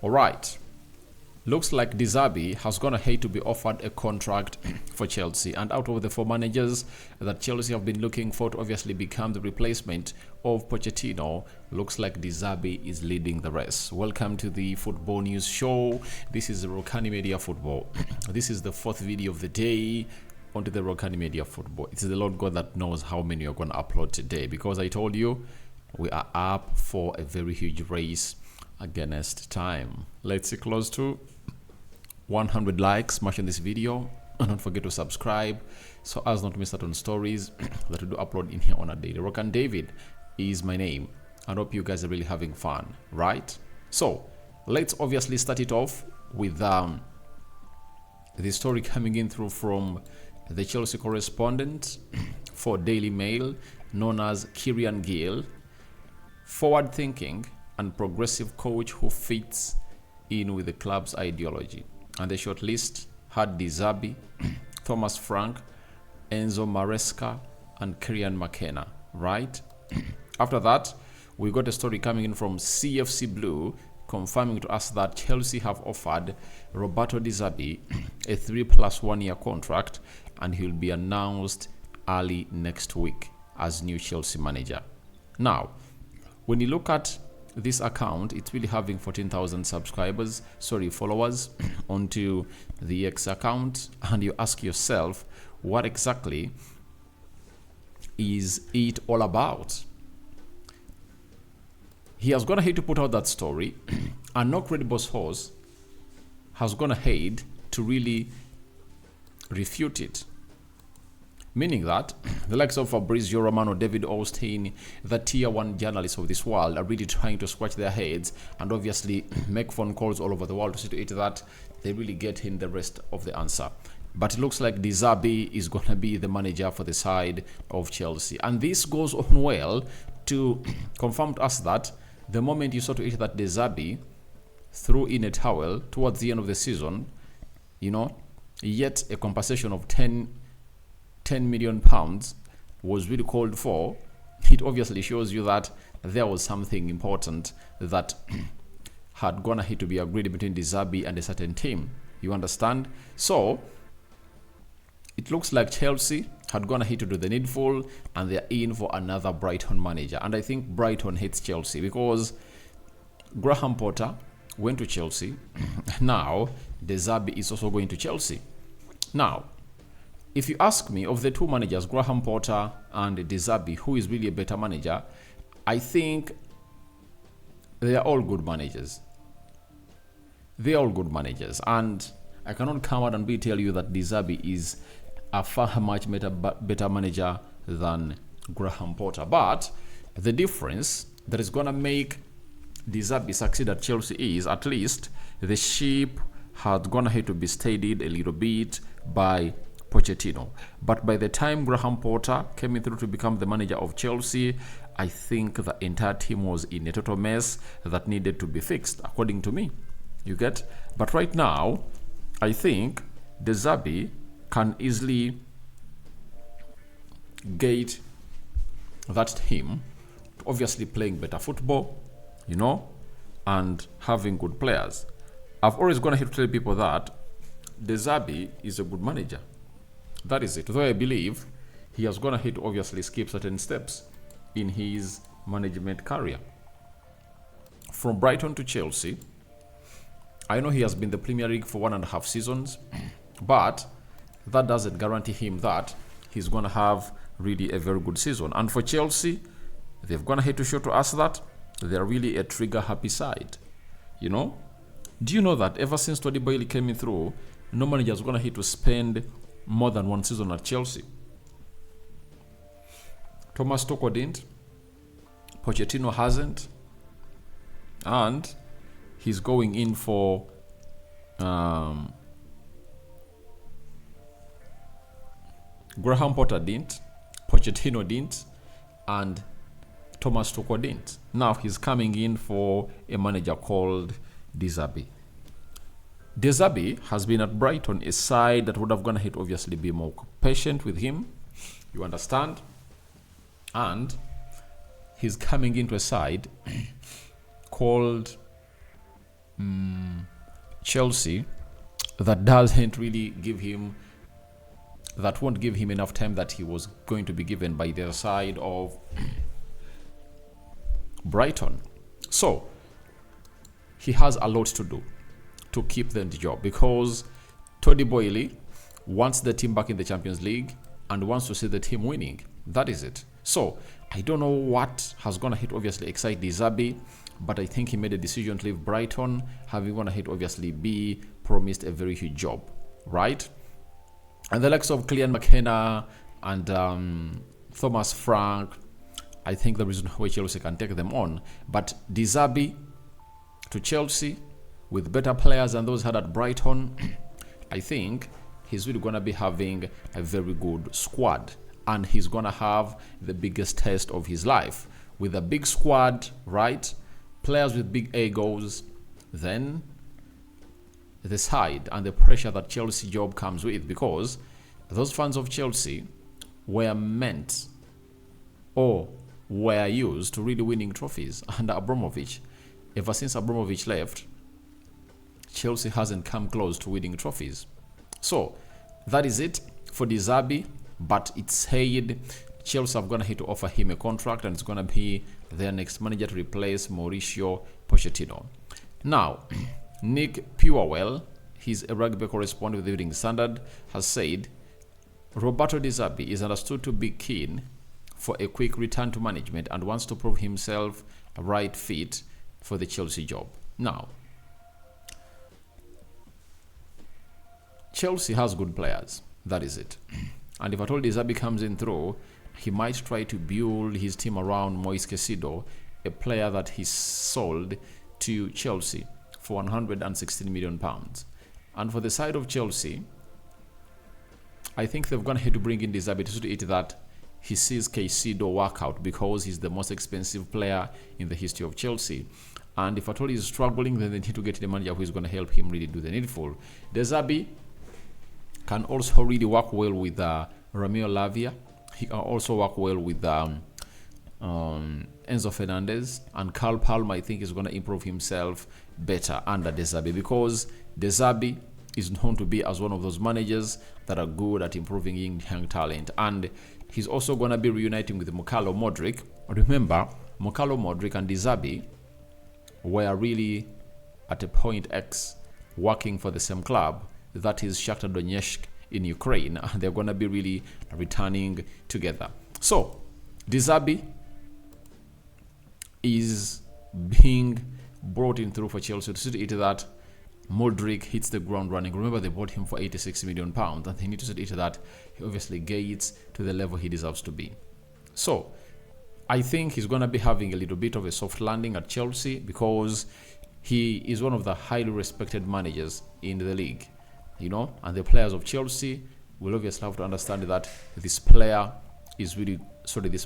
All right. Looks like Zerbi has gone ahead to be offered a contract for Chelsea. And out of the four managers that Chelsea have been looking for to obviously become the replacement of Pochettino, looks like Zerbi is leading the race. Welcome to the Football News Show. This is the Rokani Media Football. This is the fourth video of the day onto the Rokani Media Football. It's the Lord God that knows how many you're going to upload today, because I told you we are up for a very huge race against time. Let's see, close to 100 likes, smash on this video, and don't forget to subscribe so as not to miss out on stories that we do upload in here on a daily. Rokani David is my name. I hope you guys are really having fun, right? So let's obviously start it off with the story coming in through from the Chelsea correspondent for Daily Mail, known as Kieran Gill. Forward-thinking and progressive coach who fits in with the club's ideology. And the shortlist had Zerbi, Thomas Frank, Enzo Maresca, and Kieran McKenna, right? After that, we got a story coming in from CFC Blue confirming to us that Chelsea have offered Roberto Zerbi a 3+1 year contract, and he'll be announced early next week as new Chelsea manager. Now, when you look at this account, it's really having 14,000 followers onto the X account, and you ask yourself, what exactly is it all about? He has gone ahead to put out that story, and no credible source has gone ahead to really refute it. Meaning that the likes of Fabrizio Romano, David Osteen, the tier 1 journalists of this world are really trying to scratch their heads and obviously make phone calls all over the world to see to it that they really get in the rest of the answer. But it looks like Zerbi is going to be the manager for the side of Chelsea. And this goes on well to confirm to us that the moment you saw to it that Zerbi threw in a towel towards the end of the season, yet a compensation of 10 million pounds was really called for, it obviously shows you that there was something important that had gone ahead to be agreed between Zerbi and a certain team. You understand? So it looks like Chelsea had gone ahead to do the needful, and they're in for another Brighton manager. And I think Brighton hates Chelsea because Graham Potter went to Chelsea. Now Zerbi is also going to Chelsea. Now, if you ask me, of the two managers, Graham Potter and Zerbi, who is really a better manager, I think they are all good managers. They are all good managers. And I cannot come out and tell you that Zerbi is a far much better manager than Graham Potter. But the difference that is going to make Zerbi succeed at Chelsea is at least the ship had gone ahead to be steadied a little bit by Pochettino. But by the time Graham Potter came in through to become the manager of Chelsea, I think the entire team was in a total mess that needed to be fixed, according to me. You get? But right now, I think Zerbi can easily get that team obviously playing better football, and having good players. I've always gone ahead to tell people that Zerbi is a good manager. That is it. Though I believe he has gone ahead to obviously skip certain steps in his management career. From Brighton to Chelsea, I know he has been the Premier League for 1.5 seasons, but that doesn't guarantee him that he's going to have really a very good season. And for Chelsea, they've gone ahead to show to us that they're really a trigger-happy side. Do you know that ever since Todd Boehly came in through, no manager has gone ahead to spend more than one season at Chelsea? Thomas Tuchel didn't. Pochettino hasn't. And he's going in for Graham Potter didn't. Pochettino didn't. And Thomas Tuchel didn't. Now he's coming in for a manager called Zerbi. Zerbi has been at Brighton, a side that would have gone ahead to obviously be more patient with him. You understand? And he's coming into a side called Chelsea that doesn't really give him, that won't give him enough time that he was going to be given by the other side of Brighton. So he has a lot to do to keep them the job, because Toddy Boyle wants the team back in the Champions League and wants to see the team winning. That is it. So I don't know what has gonna hit obviously excite Zerbi, but I think he made a decision to leave Brighton, having gonna hit obviously be promised a very huge job, right? And the likes of Kylian McKenna and Thomas Frank, I think the reason why Chelsea can take them on. But Zerbi to Chelsea with better players than those had at Brighton, I think he's really going to be having a very good squad. And he's going to have the biggest test of his life. With a big squad, right? Players with big egos, then the side and the pressure that Chelsea job comes with, because those fans of Chelsea were meant or were used to really winning trophies under Abramovich. Ever since Abramovich left, Chelsea hasn't come close to winning trophies. So that is it for Zerbi, but it's said Chelsea are going to offer him a contract, and it's going to be their next manager to replace Mauricio Pochettino. Now, Nick Purewell, he's a rugby correspondent with the Evening Standard, has said Roberto Zerbi is understood to be keen for a quick return to management and wants to prove himself a right fit for the Chelsea job. Now, Chelsea has good players. That is it. And if at all Zerbi comes in through, he might try to build his team around Moise Caicedo, a player that he sold to Chelsea for 116 million pounds. And for the side of Chelsea, I think they're going to have to bring in Zerbi to see that he sees Caicedo work out, because he's the most expensive player in the history of Chelsea. And if at all he's struggling, then they need to get the manager who is going to help him really do the needful. Zerbi can also really work well with Romeo Lavia. He can also work well with Enzo Fernandez, and Carl Palmer, I think, is going to improve himself better under Zerbi, because Zerbi is known to be as one of those managers that are good at improving young talent. And he's also going to be reuniting with Mykhailo Modric. Remember, Mykhailo Modric and Zerbi were really at a point X working for the same club, that is Shakhtar Donetsk in Ukraine, and they're going to be really returning together. So Zerbi is being brought in through for Chelsea to see that Modric hits the ground running. Remember, they bought him for 86 million pounds, and they need to see that he obviously gets to the level he deserves to be. So I think he's going to be having a little bit of a soft landing at Chelsea, because he is one of the highly respected managers in the league, and the players of Chelsea will obviously have to understand that this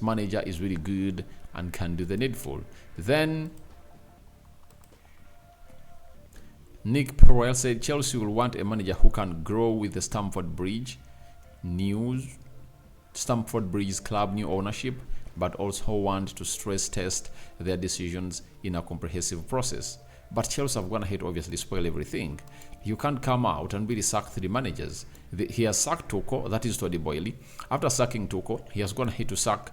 manager is really good and can do the needful. Then Nick Purewell said Chelsea will want a manager who can grow with the Stamford Bridge club new ownership, but also want to stress test their decisions in a comprehensive process. But Chelsea have gone ahead, obviously spoil everything. You can't come out and really sack 3 managers. He has sacked Tuchel, that is Toddy Boyle. After sacking Tuchel, he has gone ahead to sack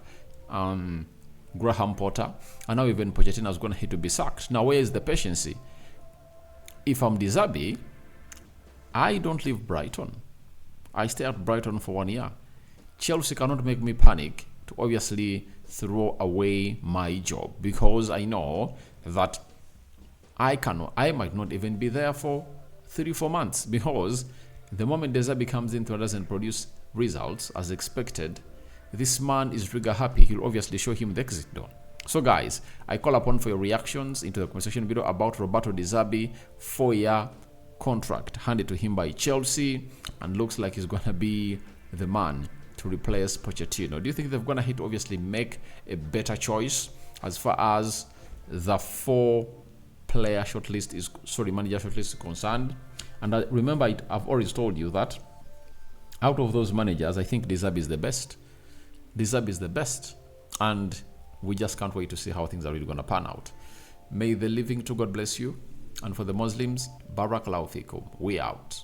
Graham Potter, and now even Pochettino has gone ahead to be sacked. Now, where is the patience? If I'm Zerbi, I don't leave Brighton. I stay at Brighton for 1 year. Chelsea cannot make me panic to obviously throw away my job, because I know that I might not even be there for 3-4 months, because the moment Zerbi comes into and doesn't produce results as expected, this man is trigger happy. He'll obviously show him the exit door. So guys, I call upon for your reactions into the conversation video about Roberto Zerbi 4-year contract handed to him by Chelsea, and looks like he's going to be the man to replace Pochettino. Do you think they're going to obviously make a better choice as far as the manager shortlist is concerned? And remember, I've already told you that out of those managers, I think Zerbi is the best. Zerbi is the best, and we just can't wait to see how things are really going to pan out. May the living to God bless you, And for the Muslims, Barakallahu fikum. We out.